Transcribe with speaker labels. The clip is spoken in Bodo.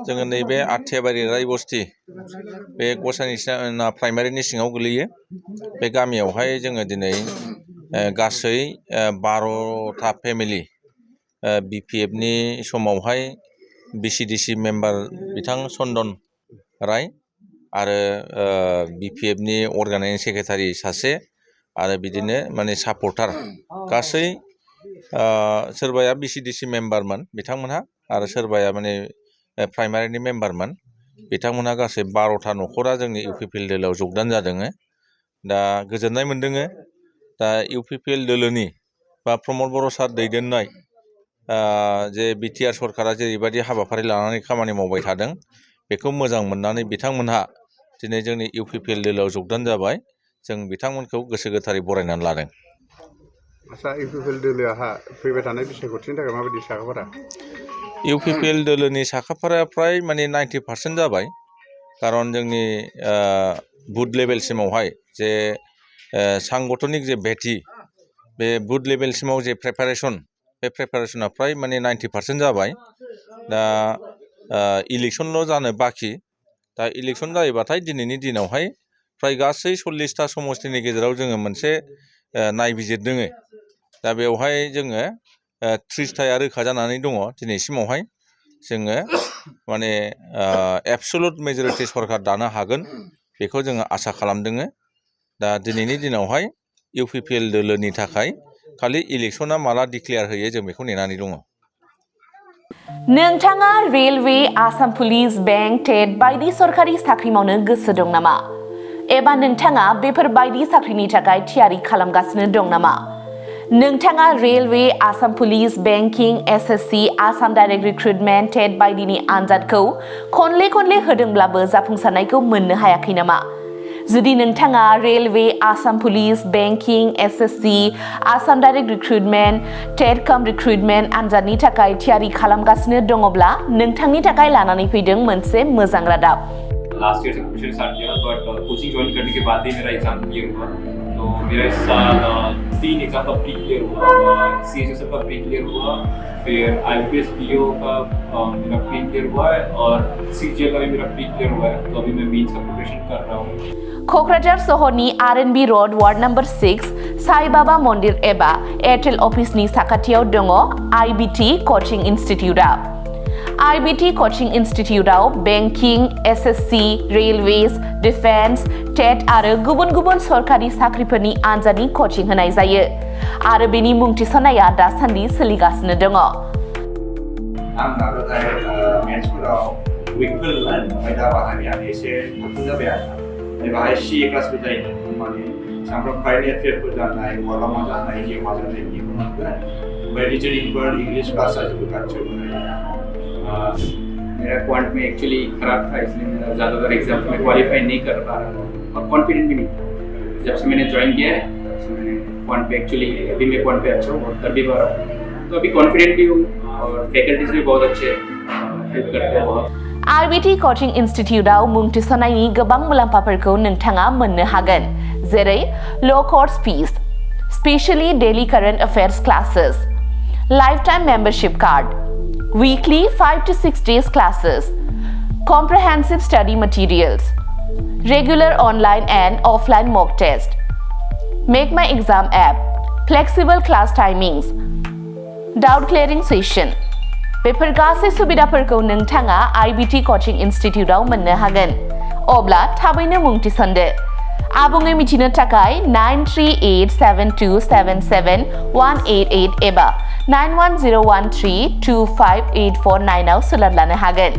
Speaker 1: जोङो नैबे आथियाबारि रायबस्ति बे गसाइनिसा प्राइमारिनि सिङाव गोलैयो। बे गामियावहाय जोङो दिनै गासै 12टा फेमिलि BPFनि समावहाय BCDC मेम्बार बिथां चन्दन राय आरो BPFनि अर्गानाइजिं सेक्रेटारि सासे आरो बिदिनो माने सापर्टार गासै सोरबाया BCDC मेम्बारमोन बिथांमोनहा आरो सोरबाया माने प्राइमारिनि मेम्बारमोन बिथांमोनहा गासै 12टा न'खरा जोंनि UPPL दोलोआव जगदान जादों। दा गोजोननाय मोनदों। दा UPPL दोलोनि बा प्रमद बर' सार दैदेननाय जे BTR सरकारा जेरैबायदि हाबाफारि लानानै खामानि मावबाय थादों बेखौ मोजां मोननानै बिथांमोनहा दिनै जोंनि UPPL दोलोआव जगदान जाबाय। जों बिथांमोनखौ गोसो गोथारै बरायनानै लादों।
Speaker 2: आसा UPPL दोलोआ फैबाय थानाय बिसायख'थिनि थाखाय माबायदि साखाफारा?
Speaker 1: UPPL दोलोनि साखाफारा फ्राय माने 90% जाबाय। खारन जोंनि बुथ लेभेलसिमावहाय जे सांगठनिक जे भेटि बे बुथ लेभेलसिमाव जे बे प्रेपारेसना फ्राय माने 90% जाबाय। दा इलेक्सनल' जानो बाखि। दा इलेक्सन जायोबाथाय दिनैनि दिनावहाय फ्राय गासै 40टा समस्तिनि गेजेराव जोङो मोनसे नायबिजिरदों। दा बेवहाय जोङो 30टाया रोखा जानानै दङ। दिनैसिमावहाय जोङो माने एबसलुट मेजरिटि सरकार दानो हागोन बेखौ जोङो आसा खालामदों। दा दिनैनि दिनावहाय UPPL दोलोनि थाखाय खालि इलेक्सना माला डिक्लेयार होयो जों बेखौ नेनानै दङ।
Speaker 3: नोंथाङा रेलवे, आसाम पुलिस, बेंक, टेट बायदि सरकारि साख्रि मावनो गोसो दं नामा? एबा नोंथाङा बेफोर बायदि साख्रिनि थाखाय थियारि खालामगासिनो दं नामा? नोंथाङा railway, Assam police, banking, SSC, Assam direct recruitment, TET बायदिनि आनजादखौ खनले होदोंब्लाबो जाफुंसारनायखौ मोननो हायाखै नामा? जुदि नोंथाङा railway, Assam police, banking, SSC, Assam direct recruitment, TET recruitment आनजादनि थाखाय थियारि खालामगासिनो दङब्ला नोंथांनि थाखाय लानानै फैदों मोनसे मोजां रादाब।
Speaker 4: लास्ट ईयर से प्रिपरेशन स्टार्ट किया बट कोचिंग ज्वाइन करने के बाद ही मेरा एग्जाम क्लियर हुआ। तो मेरा इस साल 3 एग्जाम का प्री क्लियर हुआ, CHSL का प्री क्लियर हुआ, फिर IPS PO का मेरा प्री क्लियर हुआ है और CGL का भी मेरा प्री क्लियर हुआ है। तो अभी मैं मेंस का प्रिपरेशन कर रहा हूँ।
Speaker 3: क'क्राझार सहरनि RNB road ward number 6 Sai Baba मन्दिर एबा एयारटेल अफिसनि साखाथियाव दङ IBT कचिं इनस्टिट्यूटआ। IBT कचिं इनस्टिट्यूटआव banking, SSC, railways, defence, TET आरो गुबुन सरकारि साख्रिफोरनि आनजादनि कचिं होनाय जायो आरो बेनि मुं थिसननाया दासान्दि सोलिगासिनो दङ।
Speaker 5: आं नाजानाय मेथ्सफोराव उइकफोर ओमफ्राय दा बाहायनायानो एसे साबसिन जाबाय आरो बाहाय CA क्लासबो जायो माने सामफ्राम कारेन्ट एफेयारफोर जानाय माबा मा जानाय जे मा जानाय बेखौ मोनगोन ओमफ्राय रिजनिंफोर इंग्लिश क्लास जाजोबो गासिबो।
Speaker 4: मेरा क्वांट में एक्चुअली खराब था इसलिए मेरा ज़्यादातर एग्जाम में क्वालिफाई नहीं कर पा रहा था और कॉन्फिडेंट भी नहीं था। जब से मैंने ज्वाइन किया है तब से मैंने क्वांट पे एक्चुअली अभी मैं क्वांट पे अच्छा हूँ और कर भी पा रहा हूँ। तो अभी कॉन्फिडेंट भी हूँ और फैकल्टीज भी बहुत अच्छे हेल्प करते हैं बहुत।
Speaker 3: IBT कचिं इनस्टिट्यूटआव मुं थिसननायनि गोबां मुलाम्फाफोरखौ नोंथाङा मोननो हागोन, जेरै लो course fees, specially daily current affairs classes, lifetime membership card, weekly 5 to 6 days classes, comprehensive study materials, regular online and offline mock test, Make My Exam app, flexible class timings, doubt clearing session। बेफोर गासै सुबिदाफोरखौ नोंथाङा IBT कचिं इनस्टिट्यूटआव मोननो हागोन। अब्ला थाबैनो मुं थिसनदो। आबुङै मिथिनो थाखाय 9387277188 एबा 91013258449 आव सोलोंनो हागोन।